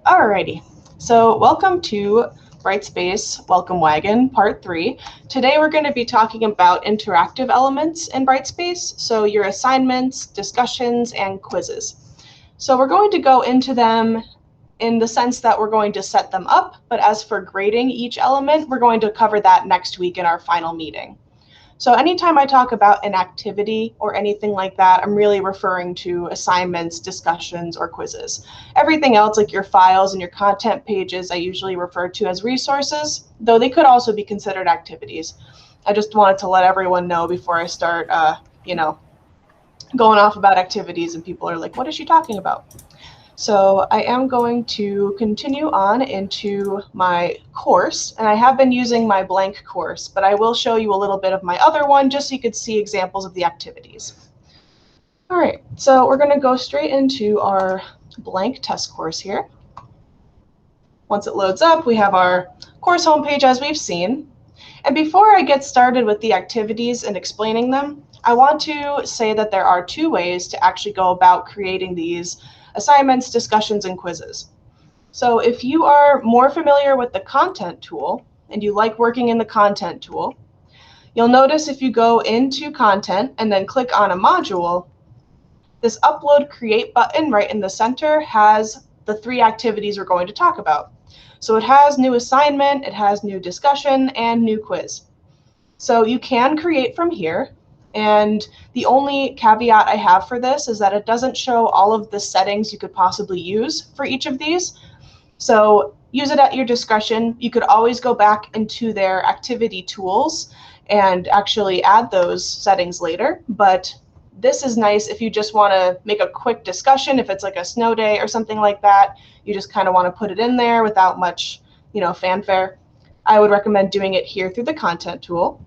Alrighty, so welcome to Brightspace, Welcome Wagon, Part 3. Today we're going to be talking about interactive elements in Brightspace, so your assignments, discussions, and quizzes. So we're going to go into them in the sense that we're going to set them up, but as for grading each element, we're going to cover that next week in our final meeting. So anytime I talk about an activity or anything like that, I'm really referring to assignments, discussions, or quizzes. Everything else, like your files and your content pages, I usually refer to as resources, though they could also be considered activities. I just wanted to let everyone know before I start, going off about activities and people are like, what is she talking about? So I am going to continue on into my course, and I have been using my blank course, but I will show you a little bit of my other one just so you could see examples of the activities. All right, so we're going to go straight into our blank test course here. Once it loads up, we have our course homepage as we've seen. And before I get started with the activities and explaining them, I want to say that there are two ways to actually go about creating these assignments, discussions, and quizzes. So if you are more familiar with the content tool and you like working in the content tool, you'll notice if you go into content and then click on a module, this upload create button right in the center has the three activities we're going to talk about. So it has new assignment, it has new discussion, and new quiz. So you can create from here. And the only caveat I have for this is that it doesn't show all of the settings you could possibly use for each of these. So use it at your discretion. You could always go back into their activity tools and actually add those settings later. But this is nice if you just want to make a quick discussion, if it's like a snow day or something like that, you just kind of want to put it in there without much, fanfare. I would recommend doing it here through the content tool.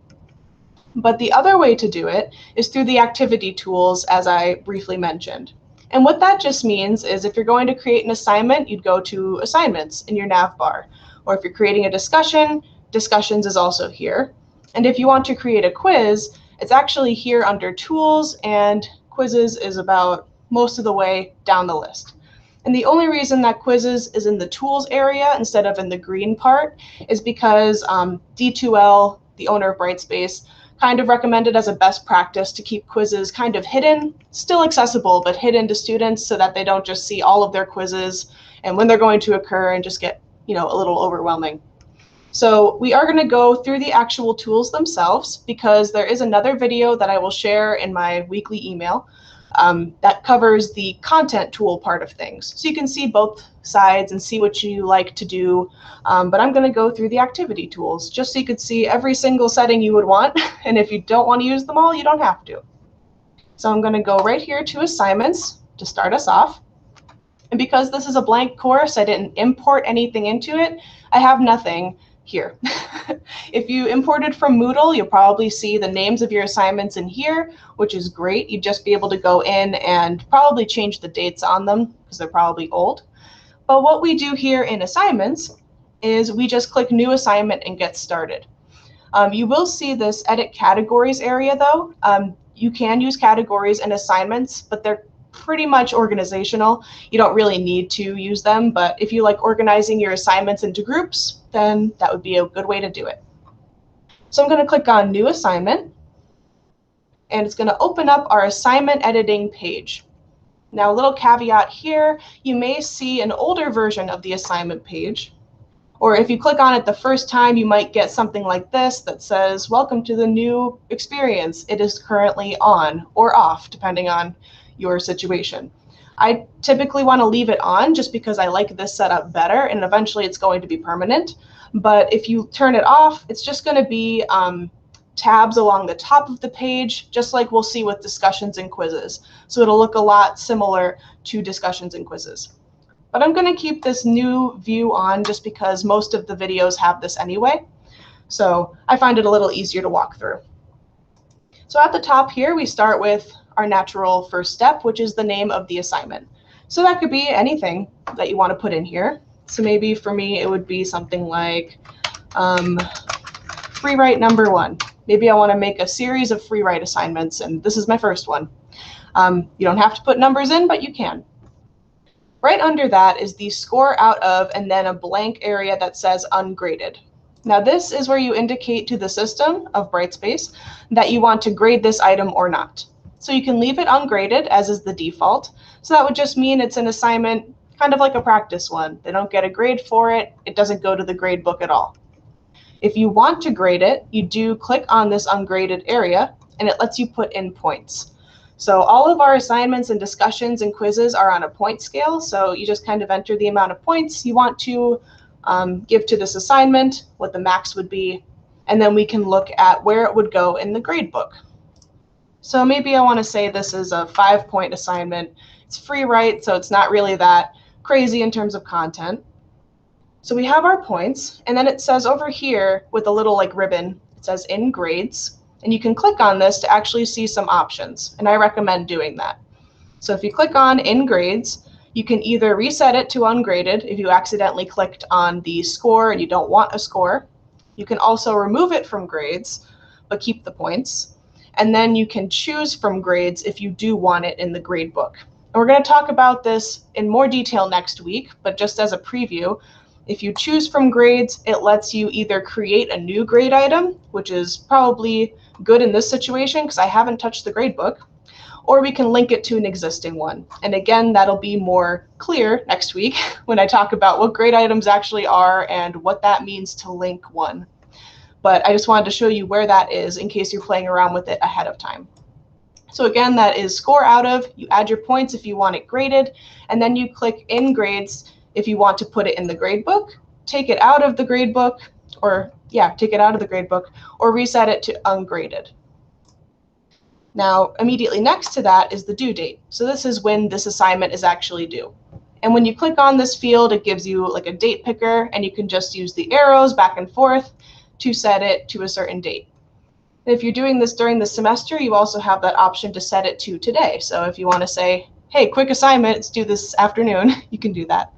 But the other way to do it is through the activity tools, as I briefly mentioned. And what that just means is if you're going to create an assignment, you'd go to Assignments in your nav bar. Or if you're creating a discussion, Discussions is also here. And if you want to create a quiz, it's actually here under Tools, and Quizzes is about most of the way down the list. And the only reason that Quizzes is in the Tools area instead of in the green part is because D2L, the owner of Brightspace, kind of recommended as a best practice to keep quizzes kind of hidden, still accessible, but hidden to students so that they don't just see all of their quizzes and when they're going to occur and just get, a little overwhelming. So we are going to go through the actual tools themselves because there is another video that I will share in my weekly email that covers the content tool part of things. So you can see both sides and see what you like to do. But I'm going to go through the activity tools just so you could see every single setting you would want. And if you don't want to use them all, you don't have to. So I'm going to go right here to assignments to start us off. And because this is a blank course, I didn't import anything into it. I have nothing here. If you imported from Moodle, you'll probably see the names of your assignments in here, which is great. You'd just be able to go in and probably change the dates on them because they're probably old. But what we do here in assignments is we just click new assignment and get started. You will see this edit categories area though. You can use categories and assignments, but they're pretty much organizational. You don't really need to use them, but if you like organizing your assignments into groups, then that would be a good way to do it. So I'm going to click on New Assignment, and it's going to open up our assignment editing page. Now, a little caveat here, you may see an older version of the assignment page, or if you click on it the first time, you might get something like this that says, welcome to the new experience. It is currently on or off, depending on your situation. I typically want to leave it on just because I like this setup better, and eventually it's going to be permanent. But if you turn it off, it's just going to be tabs along the top of the page, just like we'll see with discussions and quizzes. So it'll look a lot similar to discussions and quizzes. But I'm going to keep this new view on just because most of the videos have this anyway. So I find it a little easier to walk through. So at the top here, we start with our natural first step, which is the name of the assignment. So that could be anything that you want to put in here. So maybe for me, it would be something like free write number 1. Maybe I want to make a series of free write assignments, and this is my first one. You don't have to put numbers in, but you can. Right under that is the score out of and then a blank area that says ungraded. Now this is where you indicate to the system of Brightspace that you want to grade this item or not. So you can leave it ungraded, as is the default. So that would just mean it's an assignment, kind of like a practice one. They don't get a grade for it. It doesn't go to the grade book at all. If you want to grade it, you do click on this ungraded area, and it lets you put in points. So all of our assignments and discussions and quizzes are on a point scale, so you just kind of enter the amount of points you want to give to this assignment, what the max would be, and then we can look at where it would go in the grade book. So maybe I want to say this is a 5-point assignment. It's free write, so it's not really that crazy in terms of content. So we have our points, and then it says over here with a little like ribbon, it says in grades. And you can click on this to actually see some options, and I recommend doing that. So if you click on in grades, you can either reset it to ungraded if you accidentally clicked on the score and you don't want a score. You can also remove it from grades, but keep the points. And then you can choose from grades if you do want it in the grade book. And we're going to talk about this in more detail next week, but just as a preview, if you choose from grades, it lets you either create a new grade item, which is probably good in this situation because I haven't touched the grade book, or we can link it to an existing one. And again, that'll be more clear next week when I talk about what grade items actually are and what that means to link one. But I just wanted to show you where that is in case you're playing around with it ahead of time. So again, that is score out of. You add your points if you want it graded, and then you click in grades if you want to put it in the grade book, take it out of the grade book, or take it out of the grade book, or reset it to ungraded. Now, immediately next to that is the due date. So this is when this assignment is actually due. And when you click on this field, it gives you like a date picker, and you can just use the arrows back and forth to set it to a certain date. And if you're doing this during the semester, you also have that option to set it to today. So if you want to say, hey, quick assignment, it's due this afternoon, you can do that.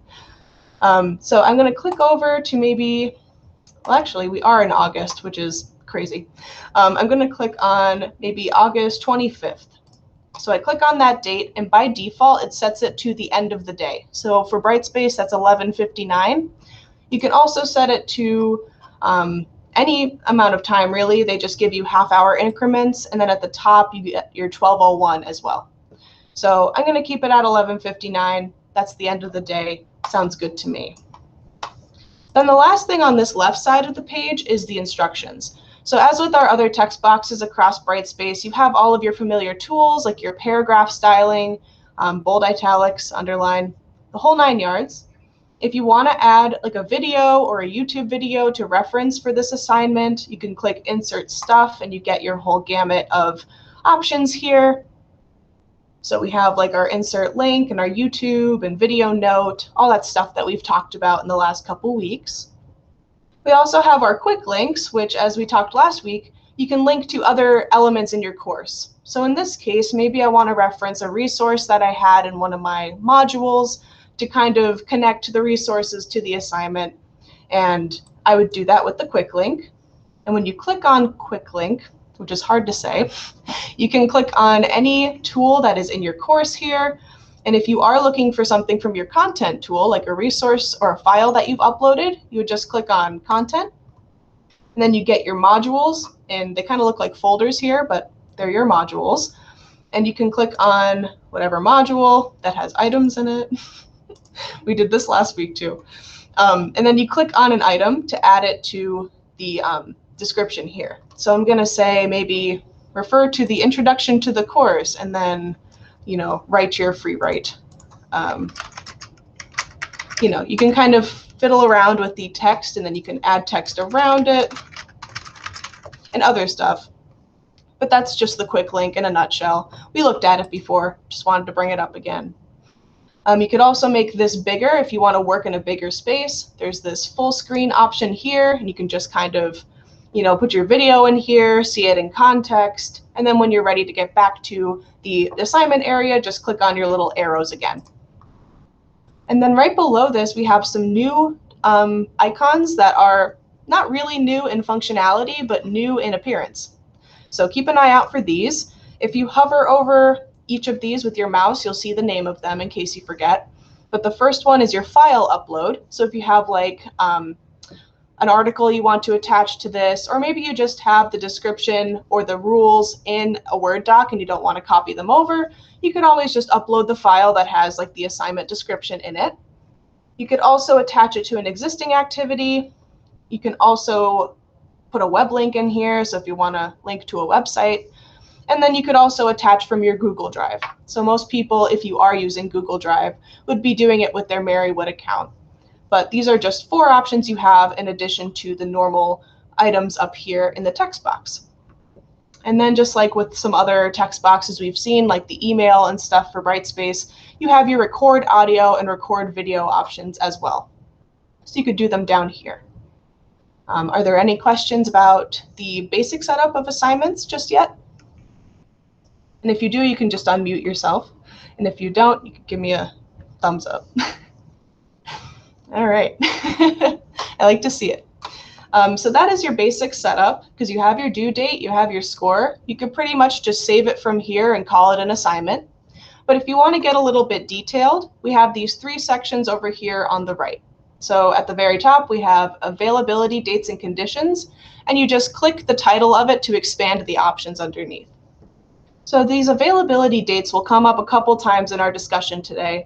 So I'm going to click over to maybe, well, actually, we are in August, which is crazy. I'm going to click on maybe August 25th. So I click on that date, and by default, it sets it to the end of the day. So for Brightspace, that's 11:59. You can also set it to any amount of time, really. They just give you half-hour increments, and then at the top, you get your 12:01 as well. So I'm going to keep it at 11:59. That's the end of the day. Sounds good to me. Then the last thing on this left side of the page is the instructions. So as with our other text boxes across Brightspace, you have all of your familiar tools like your paragraph styling, bold italics, underline, the whole 9 yards. If you want to add like a video or a YouTube video to reference for this assignment, you can click Insert Stuff and you get your whole gamut of options here. So we have like our insert link and our YouTube and video note, all that stuff that we've talked about in the last couple weeks. We also have our quick links, which, as we talked last week, you can link to other elements in your course. So in this case, maybe I want to reference a resource that I had in one of my modules to kind of connect the resources to the assignment. And I would do that with the quick link. And when you click on quick link, which is hard to say, you can click on any tool that is in your course here. And if you are looking for something from your content tool, like a resource or a file that you've uploaded, you would just click on content. And then you get your modules, and they kind of look like folders here, but they're your modules. And you can click on whatever module that has items in it. We did this last week too. And then you click on an item to add it to the description here. So I'm going to say maybe refer to the introduction to the course, and then, write your free write. You can kind of fiddle around with the text, and then you can add text around it and other stuff. But that's just the quick link in a nutshell. We looked at it before, just wanted to bring it up again. You could also make this bigger if you want to work in a bigger space. There's this full screen option here, and you can just kind of put your video in here, see it in context, and then when you're ready to get back to the assignment area, just click on your little arrows again. And then right below this, we have some new icons that are not really new in functionality, but new in appearance. So keep an eye out for these. If you hover over each of these with your mouse, you'll see the name of them in case you forget. But the first one is your file upload. So if you have like an article you want to attach to this, or maybe you just have the description or the rules in a Word doc and you don't want to copy them over, you can always just upload the file that has like the assignment description in it. You could also attach it to an existing activity. You can also put a web link in here, so if you want to link to a website. And then you could also attach from your Google Drive. So most people, if you are using Google Drive, would be doing it with their Marywood account. But these are just 4 options you have in addition to the normal items up here in the text box. And then just like with some other text boxes we've seen, like the email and stuff for Brightspace, you have your record audio and record video options as well. So you could do them down here. Are there any questions about the basic setup of assignments just yet? And if you do, you can just unmute yourself. And if you don't, you can give me a thumbs up. All right. I like to see it. So that is your basic setup, because you have your due date, you have your score. You can pretty much just save it from here and call it an assignment. But if you want to get a little bit detailed, we have these 3 sections over here on the right. So at the very top, we have availability, dates, and conditions, and you just click the title of it to expand the options underneath. So these availability dates will come up a couple times in our discussion today.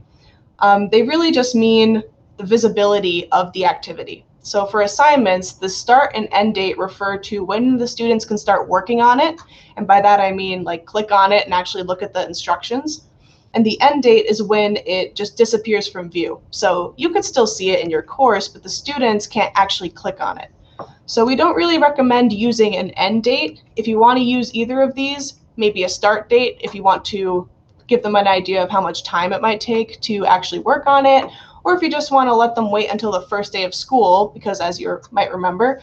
They really just mean the visibility of the activity. So for assignments, the start and end date refer to when the students can start working on it. And by that, I mean like click on it and actually look at the instructions. And the end date is when it just disappears from view. So you could still see it in your course, but the students can't actually click on it. So we don't really recommend using an end date. If you want to use either of these, maybe a start date if you want to give them an idea of how much time it might take to actually work on it, or if you just want to let them wait until the first day of school, because as you might remember,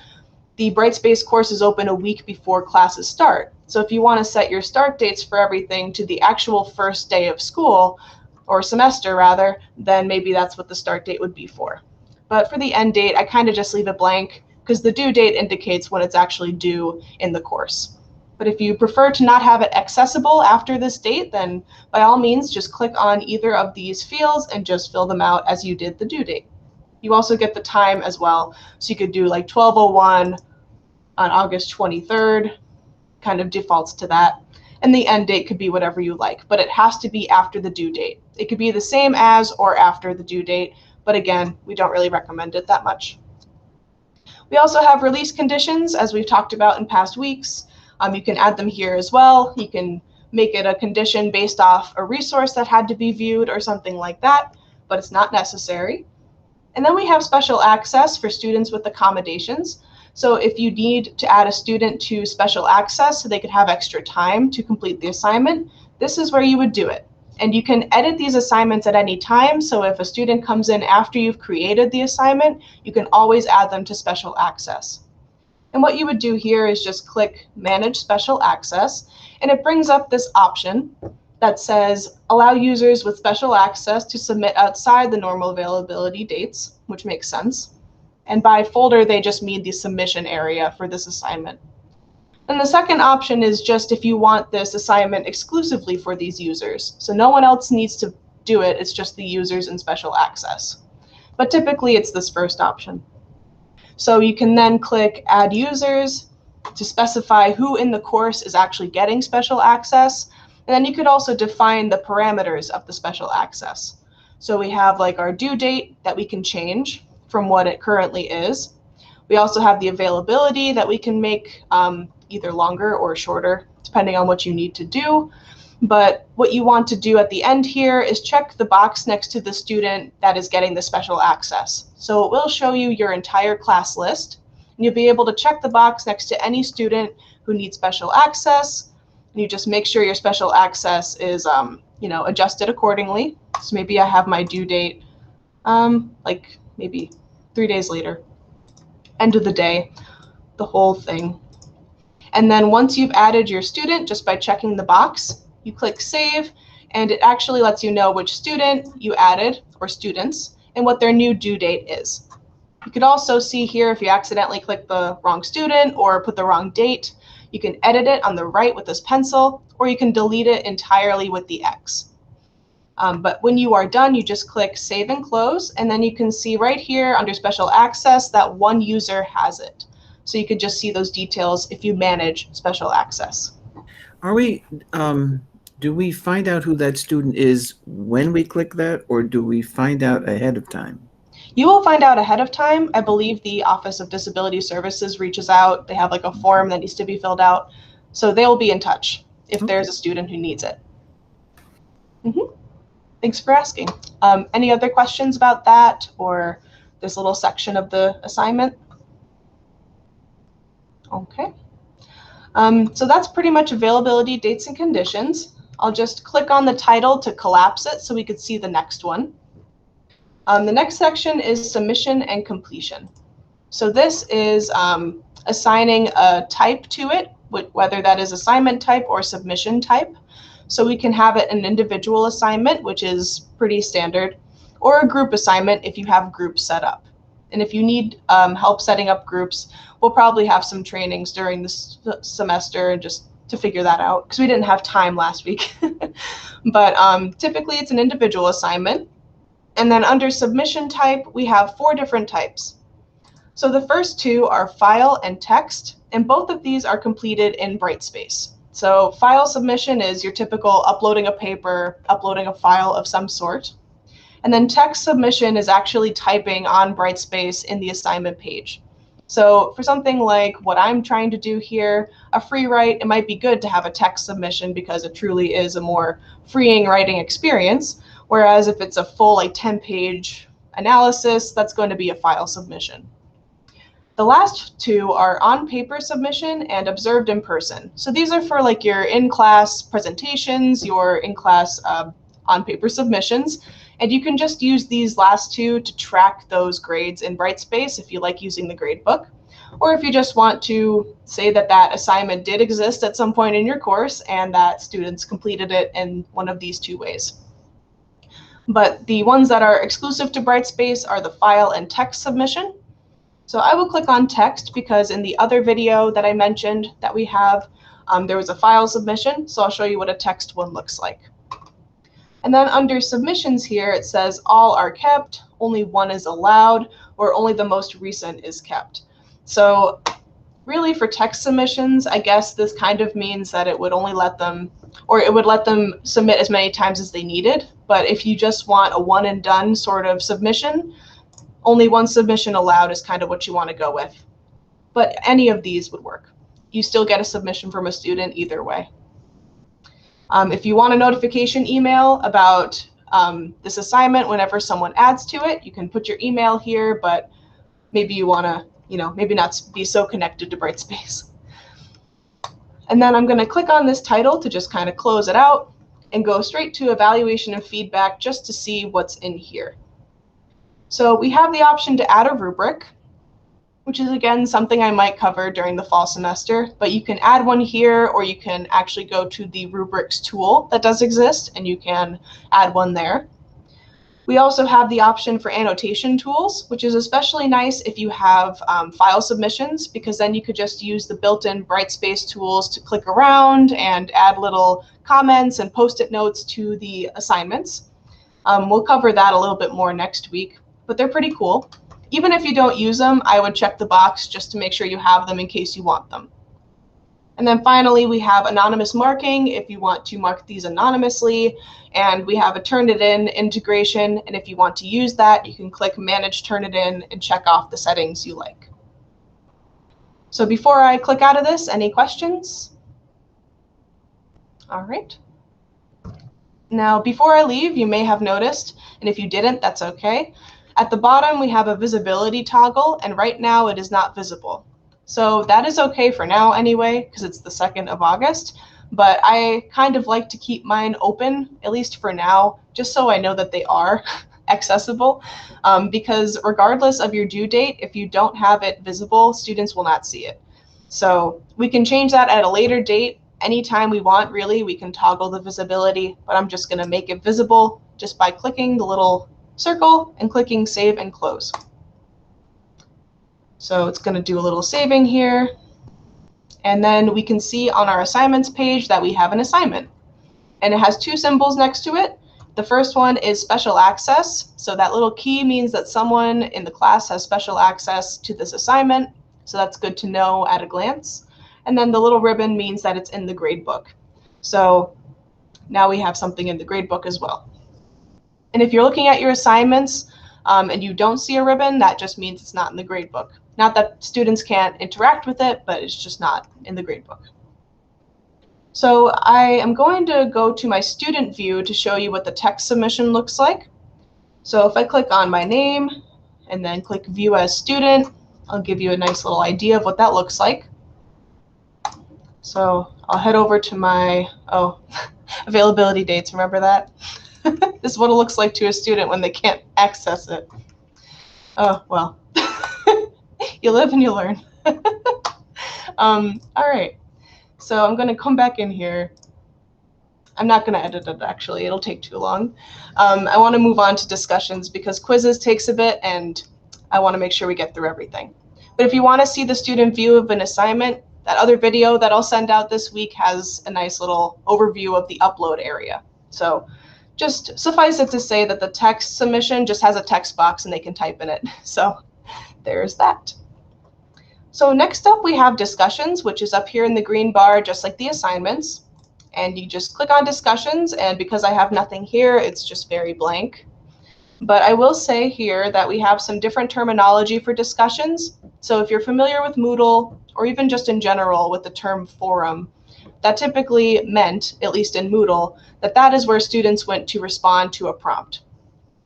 the Brightspace course is open a week before classes start. So if you want to set your start dates for everything to the actual first day of school, or semester rather, then maybe that's what the start date would be for. But for the end date, I kind of just leave it blank because the due date indicates when it's actually due in the course. But if you prefer to not have it accessible after this date, then by all means, just click on either of these fields and just fill them out as you did the due date. You also get the time as well. So you could do like 12:01 on August 23rd, kind of defaults to that. And the end date could be whatever you like, but it has to be after the due date. It could be the same as or after the due date, but again, we don't really recommend it that much. We also have release conditions, as we've talked about in past weeks. You can add them here as well. You can make it a condition based off a resource that had to be viewed or something like that, but it's not necessary. And then we have special access for students with accommodations. So if you need to add a student to special access so they could have extra time to complete the assignment, this is where you would do it. And you can edit these assignments at any time. So if a student comes in after you've created the assignment, you can always add them to special access. And what you would do here is just click Manage Special Access, and it brings up this option that says allow users with special access to submit outside the normal availability dates, which makes sense. And by folder, they just mean the submission area for this assignment. And the second option is just if you want this assignment exclusively for these users. So no one else needs to do it, it's just the users in special access. But typically it's this first option. So you can then click Add Users to specify who in the course is actually getting special access. And then you could also define the parameters of the special access. So we have like our due date that we can change from what it currently is. We also have the availability that we can make either longer or shorter, depending on what you need to do. But what you want to do at the end here is check the box next to the student that is getting the special access. So it will show you your entire class list, and you'll be able to check the box next to any student who needs special access. And you just make sure your special access is adjusted accordingly. So maybe I have my due date like maybe 3 days later, end of the day, the whole thing. And then once you've added your student, just by checking the box, you click Save, and it actually lets you know which student you added, or students, and what their new due date is. You could also see here if you accidentally click the wrong student or put the wrong date, you can edit it on the right with this pencil, or you can delete it entirely with the X. But when you are done, you just click Save and Close, and then you can see right here under Special Access that one user has it. So you could just see those details if you manage Special Access. Are we, do we find out who that student is when we click that, or do we find out ahead of time? You will find out ahead of time. I believe the Office of Disability Services reaches out. They have like a form that needs to be filled out. So they'll be in touch if there's a student who needs it. Thanks for asking. Any other questions about that or this little section of the assignment? Okay. So that's pretty much availability, dates, and conditions. I'll just click on the title to collapse it so we could see the next one. The next section is submission and completion. So this is assigning a type to it, whether that is assignment type or submission type. So we can have it an individual assignment, which is pretty standard, or a group assignment if you have groups set up. And if you need help setting up groups, we'll probably have some trainings during this semester just to figure that out because we didn't have time last week. But typically it's an individual assignment. And then under submission type, we have 4 different types. So the first 2 are file and text, and both of these are completed in Brightspace. So file submission is your typical uploading a paper, uploading a file of some sort. And then text submission is actually typing on Brightspace in the assignment page. So for something like what I'm trying to do here, a free write, it might be good to have a text submission because it truly is a more freeing writing experience. Whereas if it's a full 10-page analysis, that's going to be a file submission. The last 2 are on-paper submission and observed in person. So these are for your in-class presentations, your in-class on-paper submissions, and you can just use these last 2 to track those grades in Brightspace if you like using the gradebook, or if you just want to say that that assignment did exist at some point in your course and that students completed it in one of these 2 ways. But the ones that are exclusive to Brightspace are the file and text submission. So I will click on text because in the other video that I mentioned that we have, there was a file submission. So I'll show you what a text one looks like. And then under submissions here, it says all are kept, only one is allowed, or only the most recent is kept. So really for text submissions, I guess this kind of means that it would only let them, or it would let them submit as many times as they needed. But if you just want a one and done sort of submission, only one submission allowed is kind of what you want to go with. But any of these would work. You still get a submission from a student either way. If you want a notification email about this assignment whenever someone adds to it, you can put your email here, but maybe you want to, maybe not be so connected to Brightspace. And then I'm going to click on this title to just kind of close it out and go straight to evaluation and feedback just to see what's in here. So we have the option to add a rubric, which is again something I might cover during the fall semester, but you can add one here or you can actually go to the Rubrics tool that does exist and you can add one there. We also have the option for Annotation Tools, which is especially nice if you have file submissions, because then you could just use the built-in Brightspace tools to click around and add little comments and post-it notes to the assignments. We'll cover that a little bit more next week, but they're pretty cool. Even if you don't use them, I would check the box just to make sure you have them in case you want them. And then finally, we have anonymous marking if you want to mark these anonymously, and we have a Turnitin integration, and if you want to use that, you can click Manage Turnitin and check off the settings you like. So before I click out of this, any questions? All right. Now, before I leave, you may have noticed, and if you didn't, that's okay. At the bottom, we have a visibility toggle, and right now it is not visible. So that is okay for now anyway, because it's the 2nd of August, but I kind of like to keep mine open, at least for now, just so I know that they are accessible, because regardless of your due date, if you don't have it visible, students will not see it. So we can change that at a later date. Anytime we want, really, we can toggle the visibility, but I'm just going to make it visible just by clicking the little circle and clicking Save and Close. So it's going to do a little saving here. And then we can see on our assignments page that we have an assignment. And it has 2 symbols next to it. The first one is special access. So that little key means that someone in the class has special access to this assignment. So that's good to know at a glance. And then the little ribbon means that it's in the gradebook. So now we have something in the gradebook as well. And if you're looking at your assignments and you don't see a ribbon, that just means it's not in the gradebook. Not that students can't interact with it, but it's just not in the gradebook. So I am going to go to my student view to show you what the text submission looks like. So if I click on my name and then click View as Student, I'll give you a nice little idea of what that looks like. So I'll head over to my, availability dates, remember that? This is what it looks like to a student when they can't access it. Oh, well, you live and you learn. All right, so I'm gonna come back in here. I'm not gonna edit it actually, it'll take too long. I wanna move on to discussions because quizzes takes a bit and I wanna make sure we get through everything. But if you wanna see the student view of an assignment, that other video that I'll send out this week has a nice little overview of the upload area. So just suffice it to say that the text submission just has a text box and they can type in it. So there's that. So next up we have discussions, which is up here in the green bar, just like the assignments. And you just click on discussions, and because I have nothing here, it's just very blank. But I will say here that we have some different terminology for discussions. So if you're familiar with Moodle, or even just in general with the term forum, that typically meant, at least in Moodle, that that is where students went to respond to a prompt.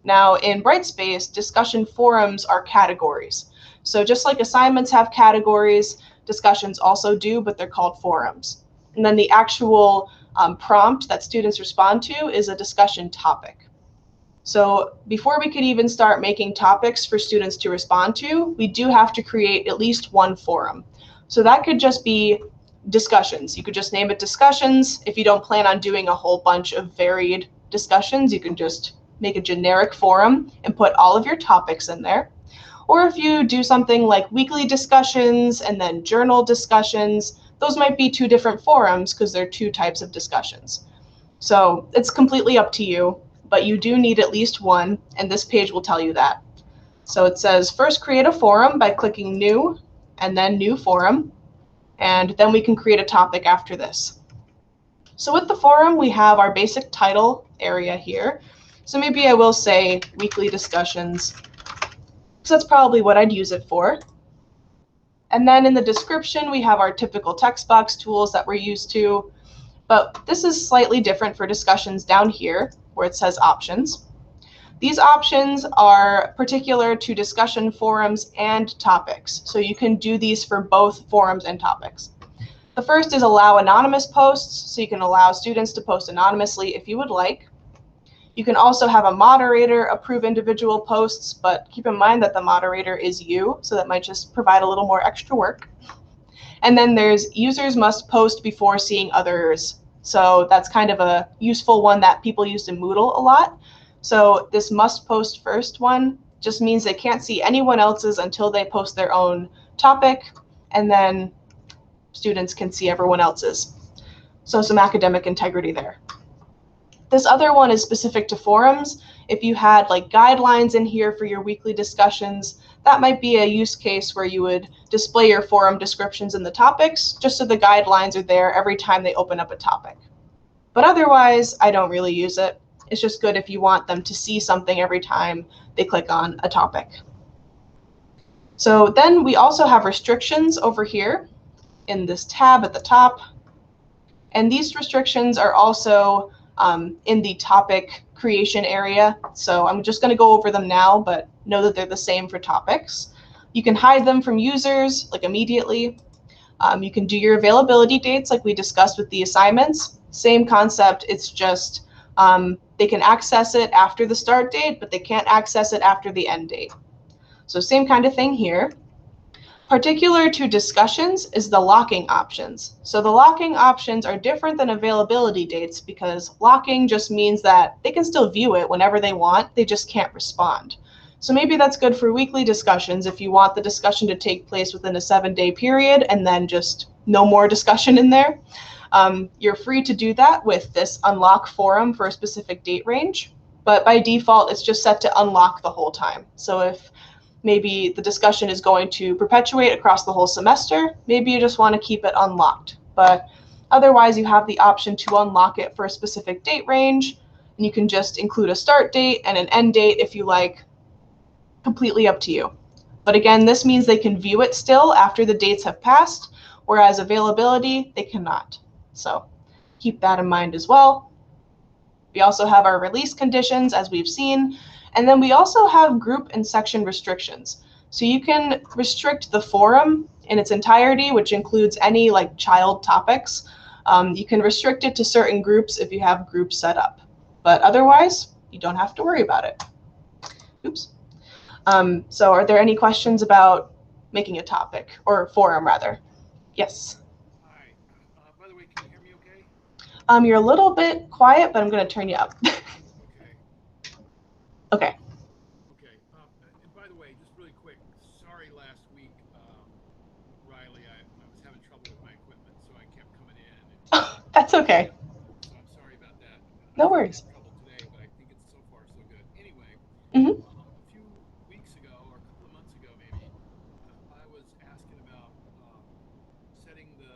Now in Brightspace, discussion forums are categories. So just like assignments have categories, discussions also do, but they're called forums. And then the actual prompt that students respond to is a discussion topic. So before we could even start making topics for students to respond to, we do have to create at least one forum. So that could just be discussions. You could just name it discussions. If you don't plan on doing a whole bunch of varied discussions, you can just make a generic forum and put all of your topics in there. Or if you do something like weekly discussions and then journal discussions, those might be two different forums because they're two types of discussions. So it's completely up to you, but you do need at least one, and this page will tell you that. So it says first create a forum by clicking new and then new forum, and then we can create a topic after this. So with the forum, we have our basic title area here. So maybe I will say weekly discussions, because that's probably what I'd use it for. And then in the description, we have our typical text box tools that we're used to, but this is slightly different for discussions down here where it says options. These options are particular to discussion forums and topics, so you can do these for both forums and topics. The first is allow anonymous posts, so you can allow students to post anonymously if you would like. You can also have a moderator approve individual posts, but keep in mind that the moderator is you, so that might just provide a little more extra work. And then there's users must post before seeing others. So that's kind of a useful one that people used in Moodle a lot. So this must post first one just means they can't see anyone else's until they post their own topic, and then students can see everyone else's. So some academic integrity there. This other one is specific to forums. If you had like guidelines in here for your weekly discussions, that might be a use case where you would display your forum descriptions in the topics, just so the guidelines are there every time they open up a topic. But otherwise, I don't really use it. It's just good if you want them to see something every time they click on a topic. So then we also have restrictions over here in this tab at the top. And these restrictions are also in the topic creation area. So I'm just going to go over them now, but know that they're the same for topics. You can hide them from users like immediately. You can do your availability dates like we discussed with the assignments. Same concept, it's just they can access it after the start date, but they can't access it after the end date. So same kind of thing here. Particular to discussions is the locking options. So the locking options are different than availability dates because locking just means that they can still view it whenever they want, they just can't respond. So maybe that's good for weekly discussions if you want the discussion to take place within a 7-day period and then just no more discussion in there. You're free to do that with this unlock forum for a specific date range. but by default, it's just set to unlock the whole time. So if maybe the discussion is going to perpetuate across the whole semester, maybe you just want to keep it unlocked. But otherwise, you have the option to unlock it for a specific date range, and you can just include a start date and an end date if you like, completely up to you. But again, this means they can view it still after the dates have passed, whereas availability, they cannot. So keep that in mind as well. We also have our release conditions, as we've seen, and then we also have group and section restrictions. So you can restrict the forum in its entirety, which includes any like child topics. You can restrict it to certain groups if you have groups set up, but otherwise, you don't have to worry about it. Oops. So are there any questions about making a topic, or forum rather? Yes. Hi. By the way, can you hear me okay? You're a little bit quiet, but I'm going to turn you up. Okay. Okay. Okay. And by the way, just really quick, sorry last week, Riley, I was having trouble with my equipment, so I kept coming in. Oh, that's okay. So I'm sorry about that. No worries. I had trouble today, but I think it's so far so good. Anyway, Mm-hmm. a few weeks ago, or a couple of months ago maybe, I was asking about setting the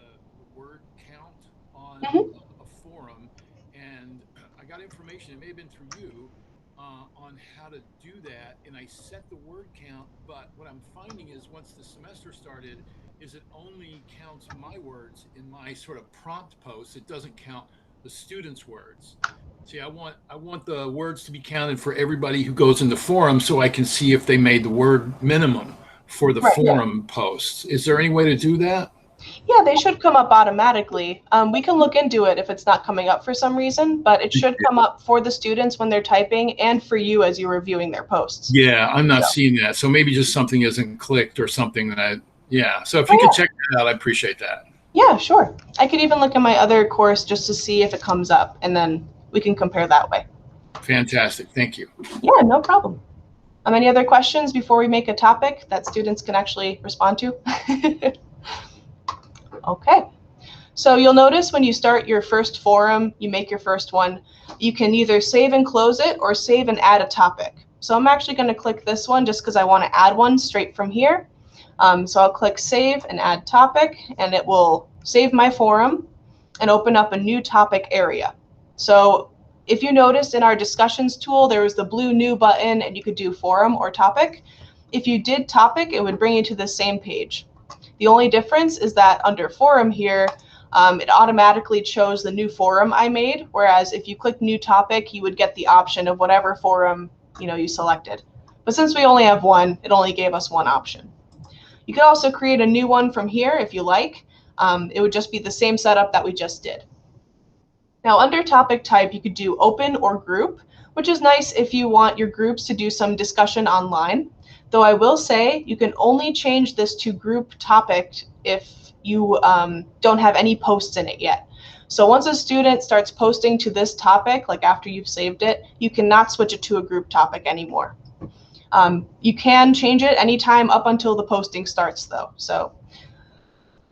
word count on Mm-hmm. a forum, and I got information, it may have been through you, on how to do that, and I set the word count, but what I'm finding is once the semester started, is it only counts my words in my sort of prompt posts. It doesn't count the students' words. See, I want the words to be counted for everybody who goes in the forum, so I can see if they made the word minimum for the Right, yeah. forum posts. Is there any way to do that? Yeah, they should come up automatically. We can look into it if it's not coming up for some reason, but it should come up for the students when they're typing and for you as you're reviewing their posts. Yeah, I'm not So. seeing that. So maybe just something isn't clicked or something that yeah. So if you could check that out, I appreciate that. Yeah, sure. I could even look at my other course just to see if it comes up, and then we can compare that way. Fantastic. Thank you. Yeah, no problem. Any other questions before we make a topic that students can actually respond to? Okay. So you'll notice when you start your first forum, you make your first one, you can either save and close it or save and add a topic. So I'm actually going to click this one just because I want to add one straight from here. So I'll click Save and Add Topic, and it will save my forum and open up a new topic area. So if you noticed in our discussions tool, there was the blue New button, and you could do forum or topic. If you did topic, it would bring you to the same page. The only difference is that under forum here, it automatically chose the new forum I made, whereas if you click new topic, you would get the option of whatever forum you selected. But since we only have one, it only gave us one option. You could also create a new one from here if you like. It would just be the same setup that we just did. Now under topic type, you could do open or group, which is nice if you want your groups to do some discussion online. Though I will say you can only change this to group topic if you don't have any posts in it yet. So once a student starts posting to this topic, like after you've saved it, you cannot switch it to a group topic anymore. You can change it anytime up until the posting starts though. So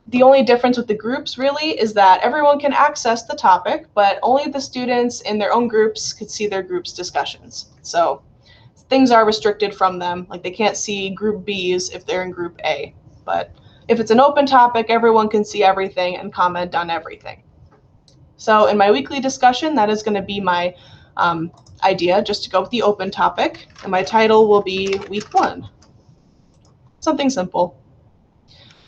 the only difference with the groups really is that everyone can access the topic, but only the students in their own groups could see their group's discussions. So things are restricted from them, like they can't see group B's if they're in group A. But if it's an open topic, everyone can see everything and comment on everything. So in my weekly discussion, that is going to be my idea, just to go with the open topic. And my title will be Week 1. Something simple.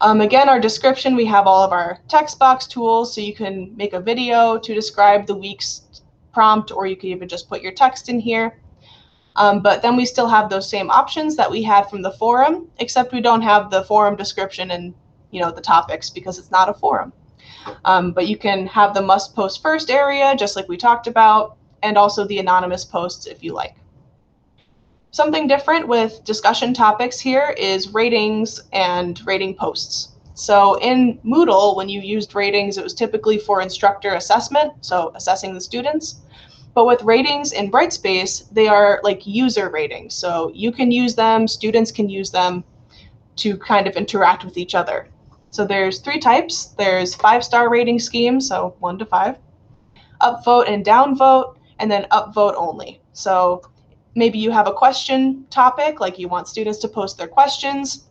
Again, our description, we have all of our text box tools, so you can make a video to describe the week's prompt, or you can even just put your text in here. But then we still have those same options that we had from the forum, except we don't have the forum description and the topics because it's not a forum. But you can have the must post first area, just like we talked about, and also the anonymous posts if you like. Something different with discussion topics here is ratings and rating posts. So in Moodle, when you used ratings, it was typically for instructor assessment, so assessing the students. But with ratings in Brightspace, they are like user ratings. So you can use them, students can use them to kind of interact with each other. So there's 3 types. There's 5-star rating scheme, so 1 to 5, upvote and downvote, and then upvote only. So maybe you have a question topic, like you want students to post their questions.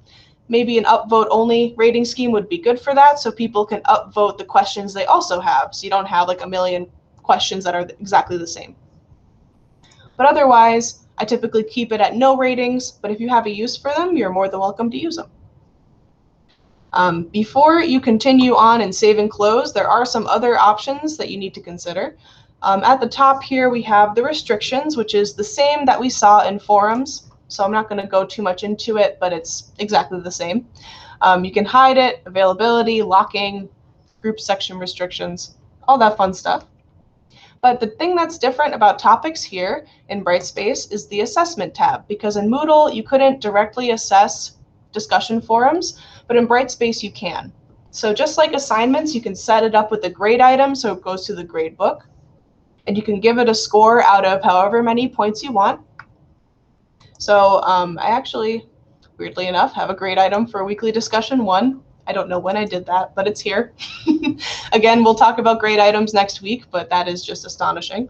Maybe an upvote only rating scheme would be good for that, so people can upvote the questions they also have, so you don't have like a million questions that are exactly the same. But otherwise, I typically keep it at no ratings, but if you have a use for them, you're more than welcome to use them. Before you continue on and save and close, there are some other options that you need to consider. At the top here, we have the restrictions, which is the same that we saw in forums. So I'm not going to go too much into it, but it's exactly the same. You can hide it, availability, locking, group section restrictions, all that fun stuff. But the thing that's different about topics here in Brightspace is the assessment tab, because in Moodle, you couldn't directly assess discussion forums, but in Brightspace, you can. So just like assignments, you can set it up with a grade item so it goes to the grade book. And you can give it a score out of however many points you want. So I actually, weirdly enough, have a grade item for weekly discussion 1. I don't know when I did that, but it's here. Again, we'll talk about grade items next week, but that is just astonishing.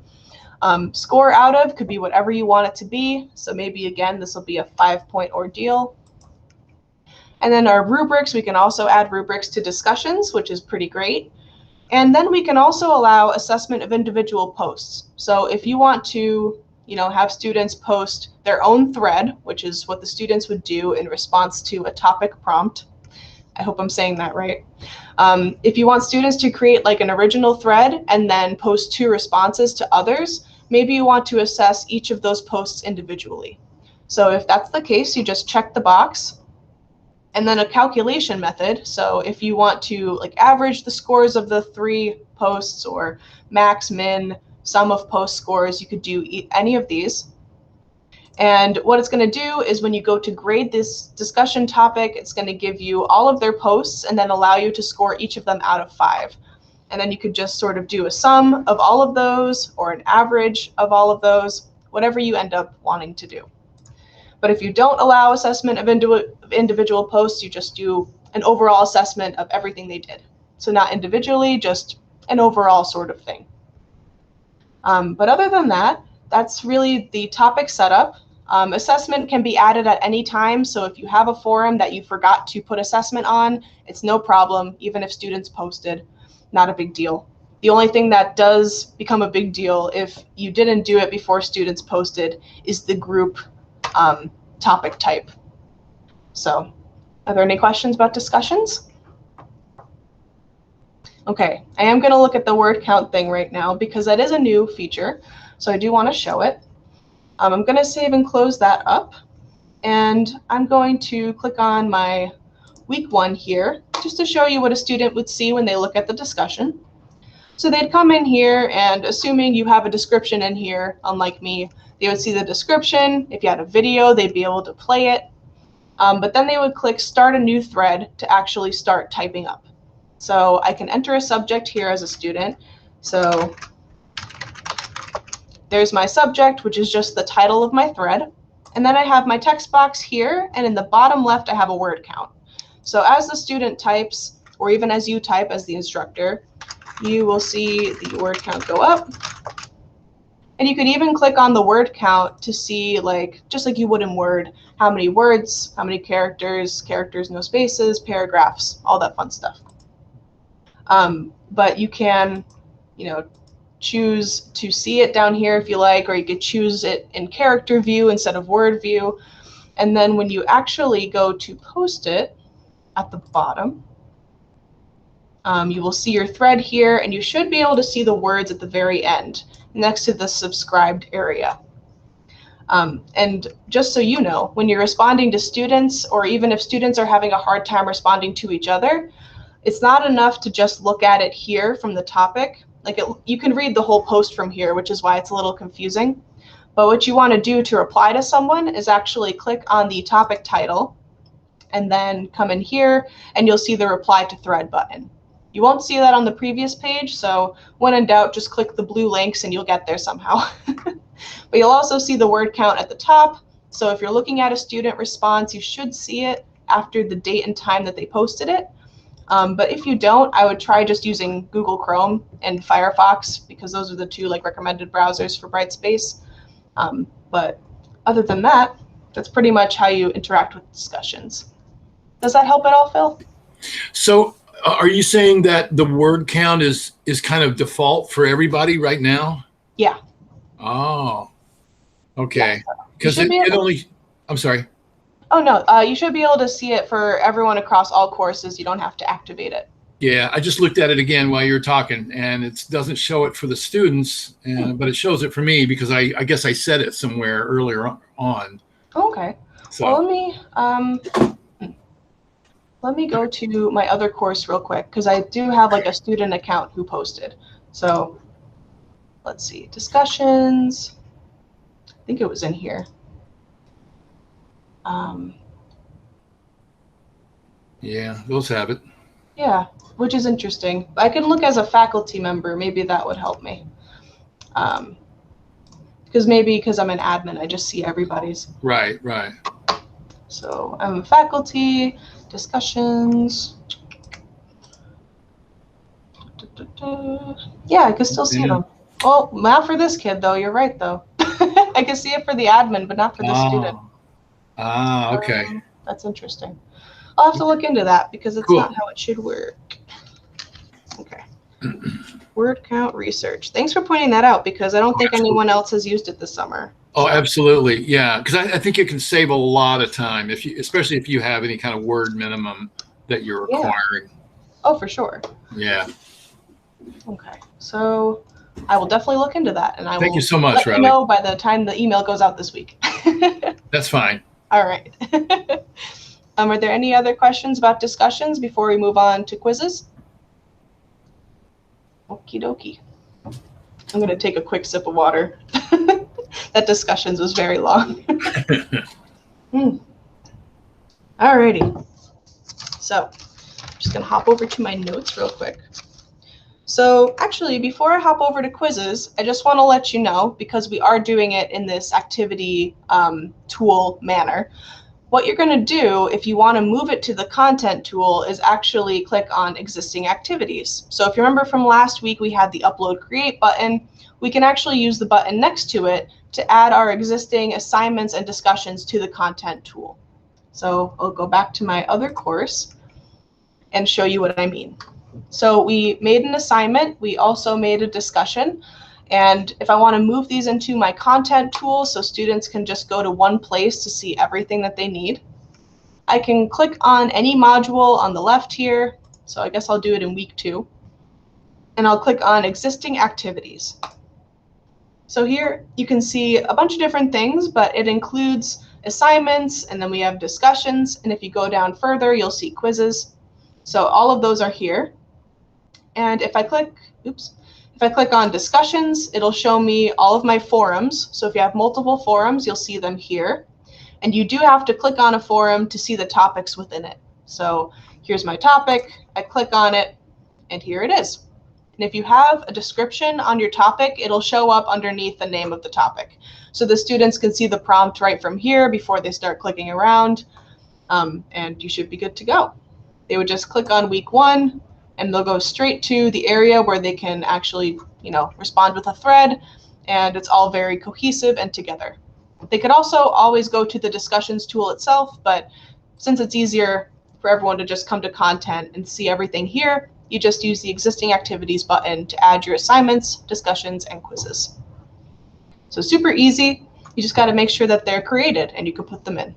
Score out of could be whatever you want it to be. So maybe, again, this will be a 5-point ordeal. And then our rubrics, we can also add rubrics to discussions, which is pretty great. And then we can also allow assessment of individual posts. So if you want to, have students post their own thread, which is what the students would do in response to a topic prompt. I hope I'm saying that right. If you want students to create like an original thread and then post 2 responses to others, maybe you want to assess each of those posts individually. So if that's the case, you just check the box. And then a calculation method. So if you want to like average the scores of the 3 posts or max, min, sum of post scores, you could do any of these. And what it's going to do is when you go to grade this discussion topic, it's going to give you all of their posts and then allow you to score each of them out of 5. And then you could just sort of do a sum of all of those or an average of all of those, whatever you end up wanting to do. But if you don't allow assessment of individual posts, you just do an overall assessment of everything they did. So not individually, just an overall sort of thing. But other than that, that's really the topic setup. Assessment can be added at any time. So if you have a forum that you forgot to put assessment on, it's no problem, even if students posted, not a big deal. The only thing that does become a big deal if you didn't do it before students posted is the group topic type. So are there any questions about discussions? Okay, I am going to look at the word count thing right now because that is a new feature, so I do want to show it. I'm going to save and close that up, and I'm going to click on my week 1 here just to show you what a student would see when they look at the discussion. So they'd come in here, and assuming you have a description in here, unlike me, they would see the description. If you had a video, they'd be able to play it. But then they would click Start a New Thread to actually start typing up. So I can enter a subject here as a student. So there's my subject, which is just the title of my thread. And then I have my text box here, and in the bottom left, I have a word count. So as the student types, or even as you type as the instructor, you will see the word count go up. And you could even click on the word count to see, like, just like you would in Word, how many words, how many characters, no spaces, paragraphs, all that fun stuff. But you can, choose to see it down here if you like, or you could choose it in character view instead of word view. And then when you actually go to post it at the bottom, you will see your thread here, and you should be able to see the words at the very end next to the subscribed area. And just so you know, when you're responding to students, or even if students are having a hard time responding to each other, it's not enough to just look at it here from the topic. You can read the whole post from here, which is why it's a little confusing. But what you want to do to reply to someone is actually click on the topic title and then come in here, and you'll see the reply to thread button. You won't see that on the previous page, so when in doubt, just click the blue links and you'll get there somehow. But you'll also see the word count at the top. So if you're looking at a student response, you should see it after the date and time that they posted it. But if you don't, I would try just using Google Chrome and Firefox, because those are the 2 recommended browsers for Brightspace. But other than that, that's pretty much how you interact with discussions. Does that help at all, Phil? So are you saying that the word count is kind of default for everybody right now? Yeah. Oh, okay. Yeah. Because it only, I'm sorry. Oh, no, you should be able to see it for everyone across all courses. You don't have to activate it. Yeah, I just looked at it again while you were talking, and it doesn't show it for the students, but it shows it for me because I guess I said it somewhere earlier on. Okay. So. Well, let me go to my other course real quick because I do have like a student account who posted. So let's see, discussions. I think it was in here. Yeah, those have it. Yeah, which is interesting. I can look as a faculty member. Maybe that would help me. Because I'm an admin, I just see everybody's. Right. So I'm faculty, discussions. Yeah, I can still see them. Well, not for this kid, though. You're right, though. I can see it for the admin, but not for the student. Okay. That's interesting. I'll have to look into that because it's not how it should work. Okay. Word count research. Thanks for pointing that out because I don't think anyone else has used it this summer. Oh, absolutely. Yeah, because I think it can save a lot of time, especially if you have any kind of word minimum that you're requiring. Oh, for sure. Yeah. Okay. So I will definitely look into that, and Thank you so much, let Riley. you know by the time the email goes out this week. That's fine. All right. Are there any other questions about discussions before we move on to quizzes? Okie dokie. I'm going to take a quick sip of water. That discussions was very long. Alrighty. So I'm just going to hop over to my notes real quick. So actually, before I hop over to quizzes, I just want to let you know, because we are doing it in this activity tool manner, what you're going to do if you want to move it to the content tool is actually click on existing activities. So if you remember from last week, we had the upload create button. We can actually use the button next to it to add our existing assignments and discussions to the content tool. So I'll go back to my other course and show you what I mean. So we made an assignment. We also made a discussion. And if I want to move these into my content tool so students can just go to one place to see everything that they need, I can click on any module on the left here. So I guess I'll do it in week 2. And I'll click on existing activities. So here you can see a bunch of different things, but it includes assignments, and then we have discussions. And if you go down further, you'll see quizzes. So all of those are here. And if I click on discussions, it'll show me all of my forums. So if you have multiple forums, you'll see them here. And you do have to click on a forum to see the topics within it. So here's my topic. I click on it, and here it is. And if you have a description on your topic, it'll show up underneath the name of the topic. So the students can see the prompt right from here before they start clicking around, and you should be good to go. They would just click on week 1, and they'll go straight to the area where they can actually, respond with a thread, and it's all very cohesive and together. They could also always go to the discussions tool itself, but since it's easier for everyone to just come to content and see everything here, you just use the existing activities button to add your assignments, discussions, and quizzes. So super easy. You just got to make sure that they're created and you can put them in.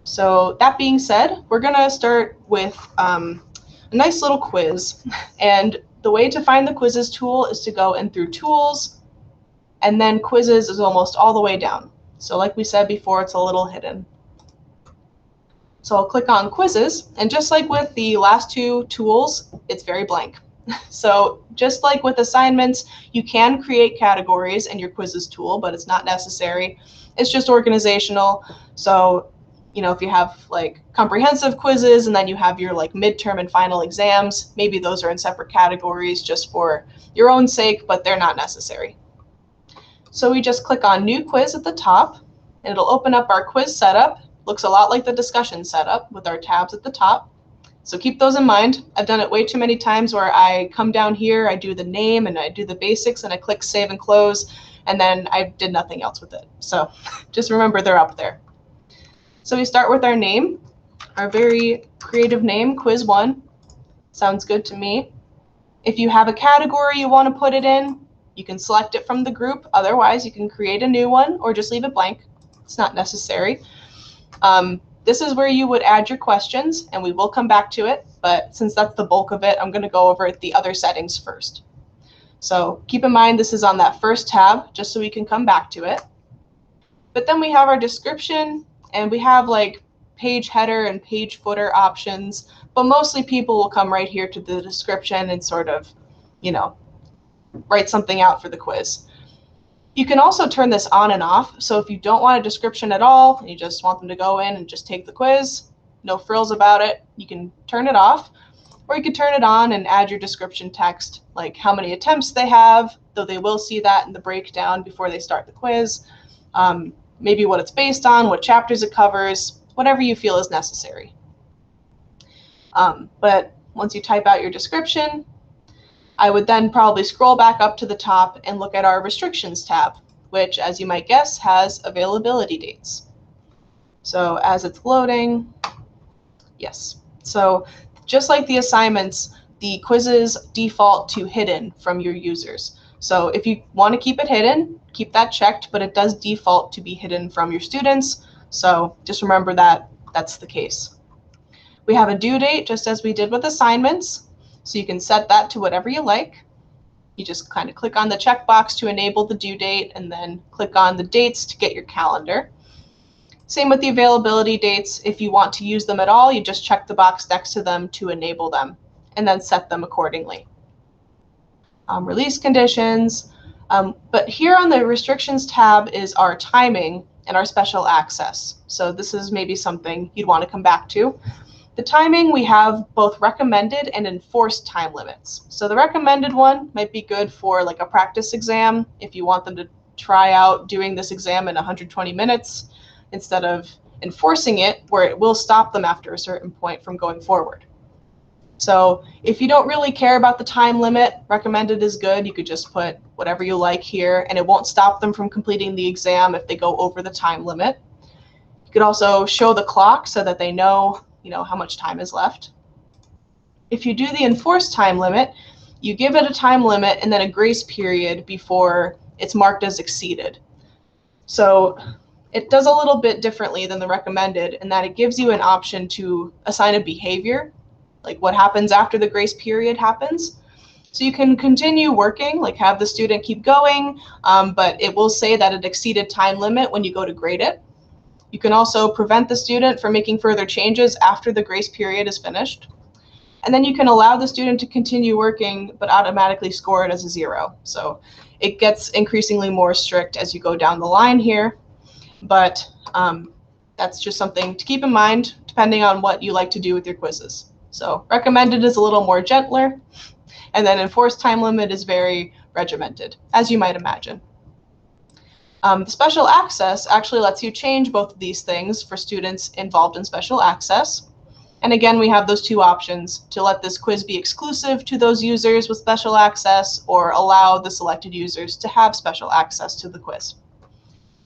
So that being said, we're going to start with a nice little quiz. And the way to find the quizzes tool is to go in through tools, and then quizzes is almost all the way down. So like we said before, it's a little hidden. So I'll click on quizzes, and just like with the last 2 tools, it's very blank. So just like with assignments, you can create categories in your quizzes tool, but it's not necessary. It's just organizational. So if you have like comprehensive quizzes and then you have your like midterm and final exams, maybe those are in separate categories just for your own sake, but they're not necessary. So we just click on new quiz at the top, and it'll open up our quiz setup. Looks a lot like the discussion setup with our tabs at the top. So keep those in mind. I've done it way too many times where I come down here, I do the name and I do the basics, and I click save and close, and then I did nothing else with it. So just remember they're up there. So we start with our name, our very creative name, Quiz 1. Sounds good to me. If you have a category you want to put it in, you can select it from the group. Otherwise, you can create a new one or just leave it blank. It's not necessary. This is where you would add your questions, and we will come back to it. But since that's the bulk of it, I'm going to go over the other settings first. So keep in mind this is on that first tab, just so we can come back to it. But then we have our description, and we have like page header and page footer options. But mostly people will come right here to the description and sort of, write something out for the quiz. You can also turn this on and off. So if you don't want a description at all, and you just want them to go in and just take the quiz, no frills about it, you can turn it off. Or you could turn it on and add your description text, like how many attempts they have, though they will see that in the breakdown before they start the quiz. Maybe what it's based on, what chapters it covers, whatever you feel is necessary. But once you type out your description, I would then probably scroll back up to the top and look at our restrictions tab, which, as you might guess, has availability dates. So as it's loading, yes. So just like the assignments, the quizzes default to hidden from your users. So if you want to keep it hidden, keep that checked, but it does default to be hidden from your students. So just remember that that's the case. We have a due date, just as we did with assignments. So you can set that to whatever you like. You just kind of click on the checkbox to enable the due date, and then click on the dates to get your calendar. Same with the availability dates. If you want to use them at all, you just check the box next to them to enable them, and then set them accordingly. Release conditions. But here on the restrictions tab is our timing and our special access. So this is maybe something you'd want to come back to. The timing, we have both recommended and enforced time limits. So the recommended one might be good for like a practice exam if you want them to try out doing this exam in 120 minutes instead of enforcing it where it will stop them after a certain point from going forward. So if you don't really care about the time limit, recommended is good. You could just put whatever you like here, and it won't stop them from completing the exam if they go over the time limit. You could also show the clock so that they know how much time is left. If you do the enforced time limit, you give it a time limit and then a grace period before it's marked as exceeded. So it does a little bit differently than the recommended in that it gives you an option to assign a behavior, like what happens after the grace period happens. So you can continue working, like have the student keep going, but it will say that it exceeded time limit when you go to grade it. You can also prevent the student from making further changes after the grace period is finished. And then you can allow the student to continue working, but automatically score it as a 0. So it gets increasingly more strict as you go down the line here. But that's just something to keep in mind, depending on what you like to do with your quizzes. So recommended is a little more gentler, and then enforced time limit is very regimented, as you might imagine. The special access actually lets you change both of these things for students involved in special access. And again, we have those two options to let this quiz be exclusive to those users with special access or allow the selected users to have special access to the quiz.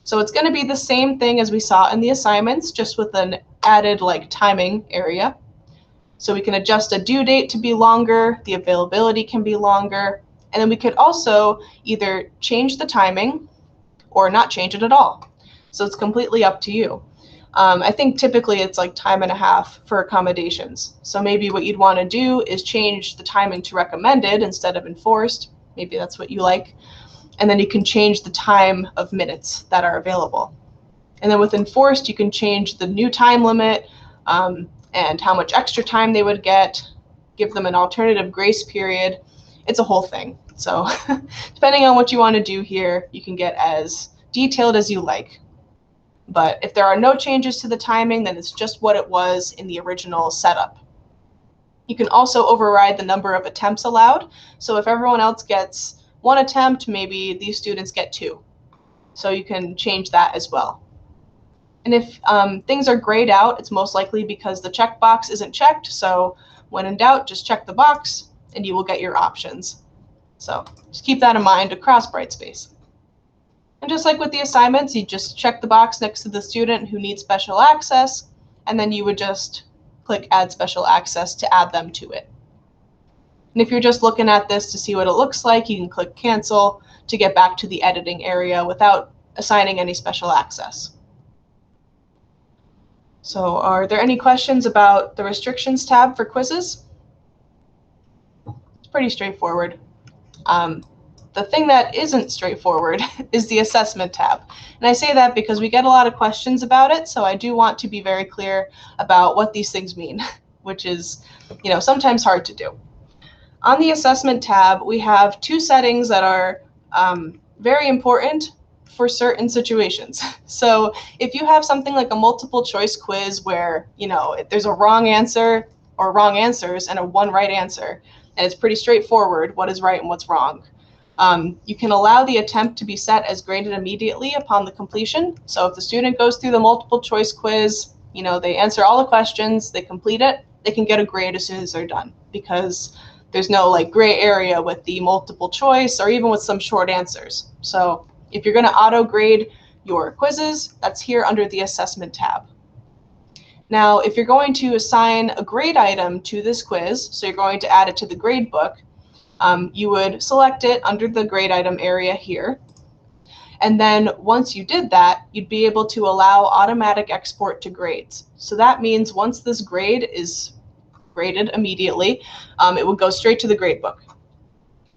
So it's going to be the same thing as we saw in the assignments, just with an added timing area. So we can adjust a due date to be longer, the availability can be longer, and then we could also either change the timing or not change it at all. So it's completely up to you. I think typically it's like time and a half for accommodations. So maybe what you'd want to do is change the timing to recommended instead of enforced. Maybe that's what you like. And then you can change the time of minutes that are available. And then with enforced, you can change the new time limit and how much extra time they would get, give them an alternative grace period. It's a whole thing. So depending on what you want to do here, you can get as detailed as you like. But if there are no changes to the timing, then it's just what it was in the original setup. You can also override the number of attempts allowed. So if everyone else gets 1 attempt, maybe these students get 2. So you can change that as well. And if things are grayed out, it's most likely because the checkbox isn't checked. So when in doubt, just check the box and you will get your options. So just keep that in mind across Brightspace. And just like with the assignments, you just check the box next to the student who needs special access, and then you would just click Add Special Access to add them to it. And if you're just looking at this to see what it looks like, you can click Cancel to get back to the editing area without assigning any special access. So are there any questions about the Restrictions tab for quizzes? It's pretty straightforward. The thing that isn't straightforward is the Assessment tab. And I say that because we get a lot of questions about it, so I do want to be very clear about what these things mean, which is, sometimes hard to do. On the Assessment tab, we have two settings that are very important for certain situations. So if you have something like a multiple choice quiz where, there's a wrong answer or wrong answers and a one right answer, and it's pretty straightforward what is right and what's wrong, you can allow the attempt to be set as graded immediately upon the completion. So if the student goes through the multiple choice quiz, they answer all the questions, they complete it, they can get a grade as soon as they're done, because there's no gray area with the multiple choice or even with some short answers. So if you're going to auto grade your quizzes, that's here under the Assessment tab. Now, if you're going to assign a grade item to this quiz, so you're going to add it to the grade book, you would select it under the grade item area here. And then once you did that, you'd be able to allow automatic export to grades. So that means once this grade is graded immediately, it would go straight to the gradebook.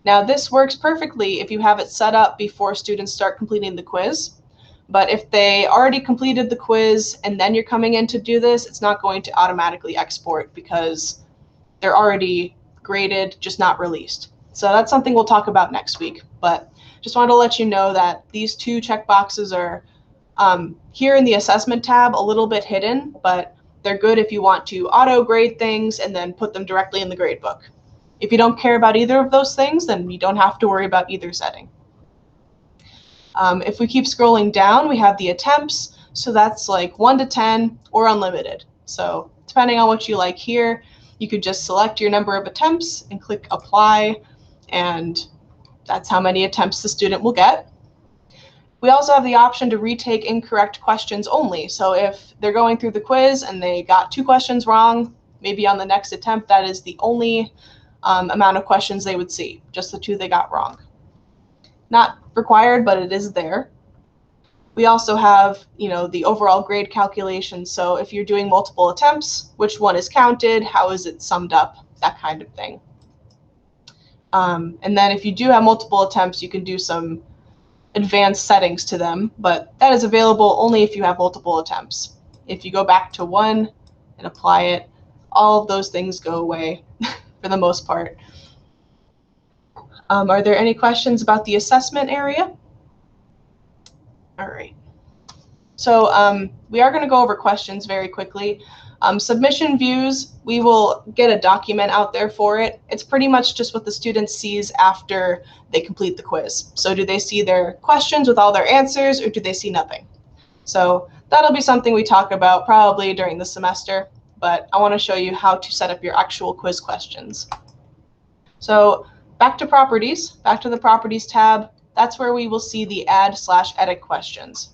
Now this works perfectly if you have it set up before students start completing the quiz, but if they already completed the quiz and then you're coming in to do this, it's not going to automatically export because they're already graded, just not released. So that's something we'll talk about next week, but just wanted to let you know that these two checkboxes are here in the Assessment tab, a little bit hidden, but they're good if you want to auto grade things and then put them directly in the gradebook. If you don't care about either of those things, then you don't have to worry about either setting. If we keep scrolling down, we have the attempts. So that's like 1 to 10 or unlimited. So depending on what you like here, you could just select your number of attempts and click Apply, and that's how many attempts the student will get. We also have the option to retake incorrect questions only. So if they're going through the quiz and they got 2 questions wrong, maybe on the next attempt, that is the only amount of questions they would see, just the 2 they got wrong. Not required, but it is there. We also have, the overall grade calculation. So if you're doing multiple attempts, which one is counted, how is it summed up, that kind of thing. And then if you do have multiple attempts, you can do some advanced settings to them, but that is available only if you have multiple attempts. If you go back to 1 and apply it, all of those things go away for the most part. Are there any questions about the assessment area? All right. So we are going to go over questions very quickly. Submission views, we will get a document out there for it. It's pretty much just what the student sees after they complete the quiz. So do they see their questions with all their answers, or do they see nothing? So that'll be something we talk about probably during the semester, but I want to show you how to set up your actual quiz questions. So back to properties, back to the properties tab, that's where we will see the add/edit questions.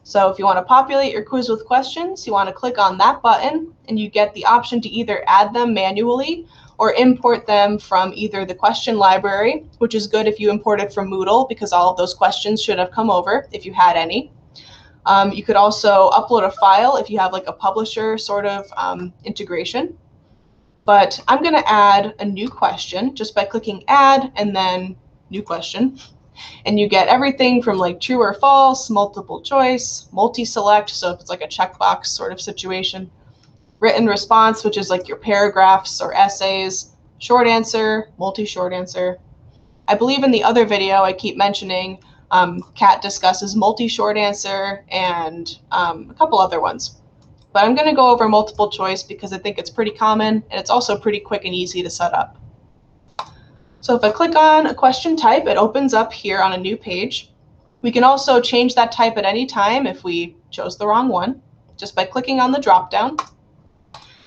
So if you want to populate your quiz with questions, you want to click on that button and you get the option to either add them manually or import them from either the question library, which is good if you import it from Moodle because all of those questions should have come over if you had any. You could also upload a file if you have like a publisher sort of integration. But I'm going to add a new question just by clicking add and then new question. And you get everything from like true or false, multiple choice, multi-select, so if it's like a checkbox sort of situation, written response, which is like your paragraphs or essays, short answer, multi-short answer. I believe in the other video I keep mentioning, Kat discusses multi-short answer and a couple other ones. But I'm going to go over multiple choice because I think it's pretty common and it's also pretty quick and easy to set up. So if I click on a question type, it opens up here on a new page. We can also change that type at any time if we chose the wrong one, just by clicking on the drop-down.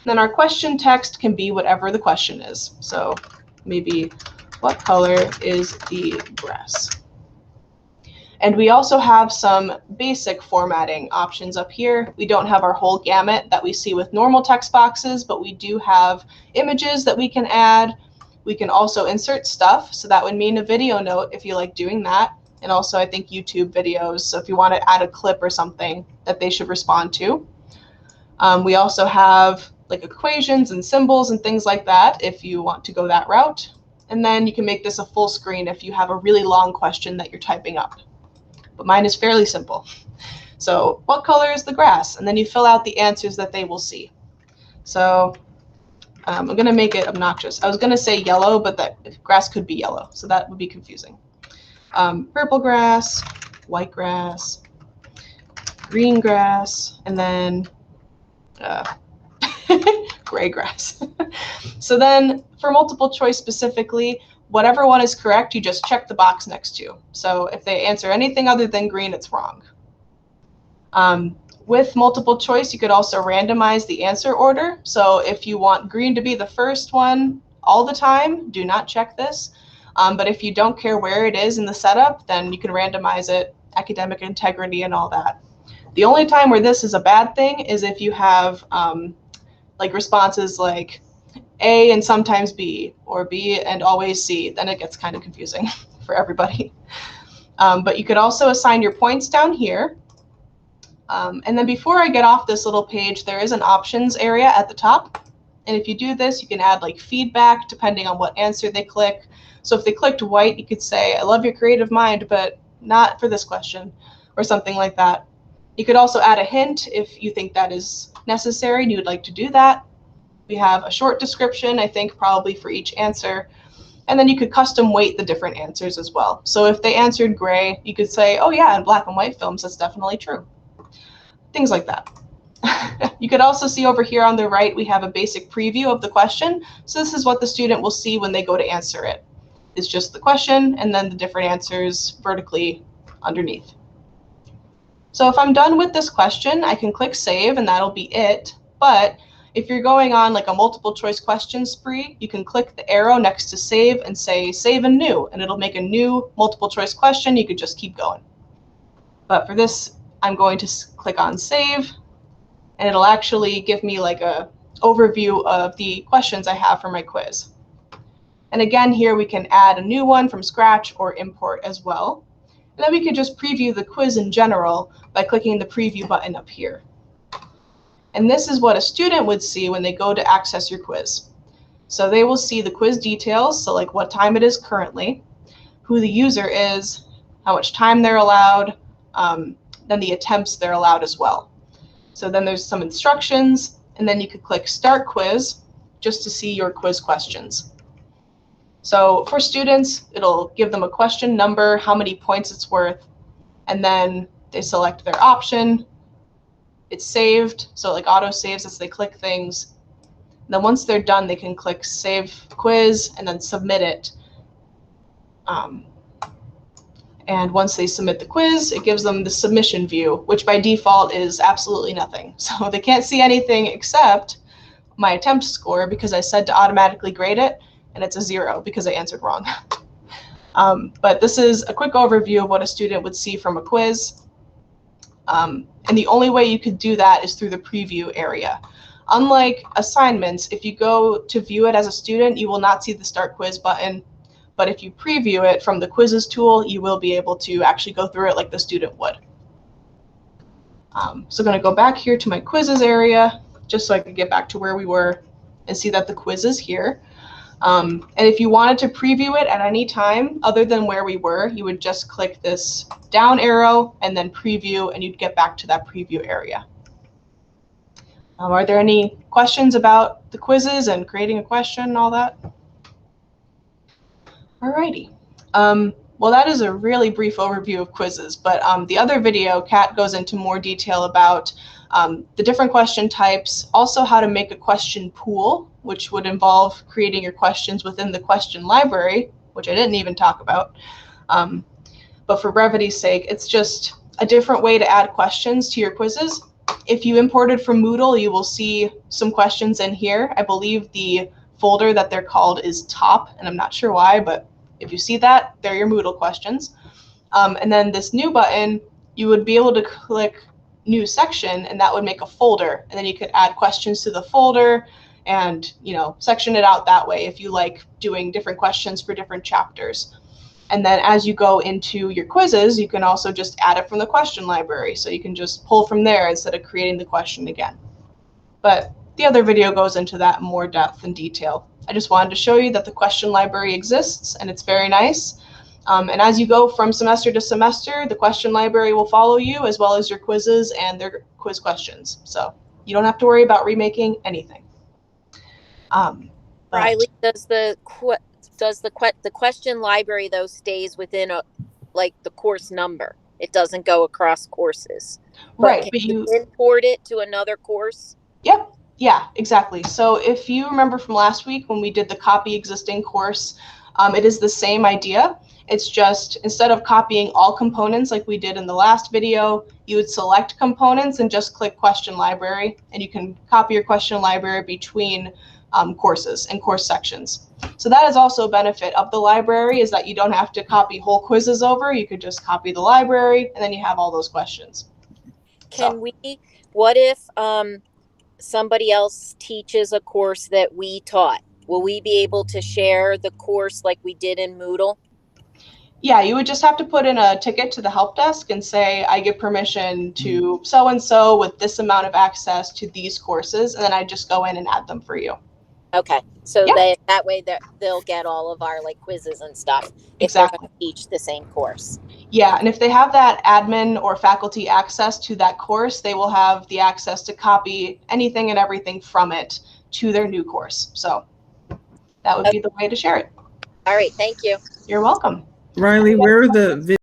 Then our question text can be whatever the question is. So maybe, what color is the grass? And we also have some basic formatting options up here. We don't have our whole gamut that we see with normal text boxes, but we do have images that we can add. We can also insert stuff, so that would mean a video note if you like doing that. And also I think YouTube videos, so if you want to add a clip or something that they should respond to. We also have like equations and symbols and things like that if you want to go that route. And then you can make this a full screen if you have a really long question that you're typing up. But mine is fairly simple. So what color is the grass? And then you fill out the answers that they will see. So I'm going to make it obnoxious. I was going to say yellow, but that grass could be yellow, so that would be confusing. Purple grass, white grass, green grass, and then gray grass. So then for multiple choice specifically, whatever one is correct, you just check the box next to. So if they answer anything other than green, it's wrong. With multiple choice, you could also randomize the answer order. So if you want green to be the first one all the time, do not check this. But if you don't care where it is in the setup, then you can randomize it, academic integrity and all that. The only time where this is a bad thing is if you have like responses like A and sometimes B, or B and always C, then it gets kind of confusing for everybody. But you could also assign your points down here. And then before I get off this little page, there is an options area at the top. And if you do this, you can add like feedback depending on what answer they click. So if they clicked white, you could say, I love your creative mind, but not for this question, or something like that. You could also add a hint if you think that is necessary and you would like to do that. We have a short description, I think probably for each answer. And then you could custom weight the different answers as well. So if they answered gray, you could say, oh yeah, in black and white films, that's definitely true. Things like that. You could also see over here on the right, we have a basic preview of the question. So this is what the student will see when they go to answer it. It's just the question and then the different answers vertically underneath. So if I'm done with this question, I can click save and that'll be it. But if you're going on like a multiple choice question spree, you can click the arrow next to save and say save and new, and it'll make a new multiple choice question. You could just keep going. But for this, I'm going to click on save, and it'll actually give me like a overview of the questions I have for my quiz. And again, here we can add a new one from scratch or import as well. And then we could just preview the quiz in general by clicking the preview button up here. And this is what a student would see when they go to access your quiz. So they will see the quiz details, so like what time it is currently, who the user is, how much time they're allowed, then the attempts they're allowed as well. So then there's some instructions, and then you could click Start Quiz just to see your quiz questions. So for students, it'll give them a question number, how many points it's worth, and then they select their option. It's saved, so like auto saves as they click things. And then once they're done, they can click Save Quiz and then submit it. And once they submit the quiz, it gives them the submission view, which by default is absolutely nothing. So they can't see anything except my attempt score because I said to automatically grade it, and it's a 0 because I answered wrong. But this is a quick overview of what a student would see from a quiz. And the only way you could do that is through the preview area. Unlike assignments, if you go to view it as a student, you will not see the Start Quiz button. But if you preview it from the quizzes tool, you will be able to actually go through it like the student would. So I'm going to go back here to my quizzes area, just so I can get back to where we were and see that the quiz is here. And if you wanted to preview it at any time other than where we were, you would just click this down arrow and then preview, and you'd get back to that preview area. Are there any questions about the quizzes and creating a question and all that? Alrighty. Well, that is a really brief overview of quizzes, but the other video, Kat goes into more detail about the different question types, also how to make a question pool, which would involve creating your questions within the question library, which I didn't even talk about. But for brevity's sake, it's just a different way to add questions to your quizzes. If you imported from Moodle, you will see some questions in here. I believe the folder that they're called is top, and I'm not sure why, but if you see that, they're your Moodle questions. And then this new button, you would be able to click new section, and that would make a folder. And then you could add questions to the folder and, you know, section it out that way if you like doing different questions for different chapters. And then as you go into your quizzes, you can also just add it from the question library. So you can just pull from there instead of creating the question again. But the other video goes into that in more depth and detail. I just wanted to show you that the question library exists, and it's very nice. And as you go from semester to semester, the question library will follow you, as well as your quizzes and their quiz questions. So you don't have to worry about remaking anything. Riley, does the question library though stays within the course number? It doesn't go across courses. Right, but you import it to another course? Yep. Yeah, exactly. So if you remember from last week when we did the copy existing course, it is the same idea. It's just instead of copying all components like we did in the last video, you would select components and just click question library, and you can copy your question library between courses and course sections. So that is also a benefit of the library, is that you don't have to copy whole quizzes over. You could just copy the library, and then you have all those questions. What if somebody else teaches a course that we taught? Will we be able to share the course like we did in Moodle? Yeah, you would just have to put in a ticket to the help desk and say, I give permission to so-and-so with this amount of access to these courses, and then I just go in and add them for you. Okay, so yeah. that way they'll get all of our quizzes and stuff if exactly. they're going to teach the same course. Yeah, and if they have that admin or faculty access to that course, they will have the access to copy anything and everything from it to their new course. So that would be the way to share it. All right, thank you. You're welcome. Riley, where are the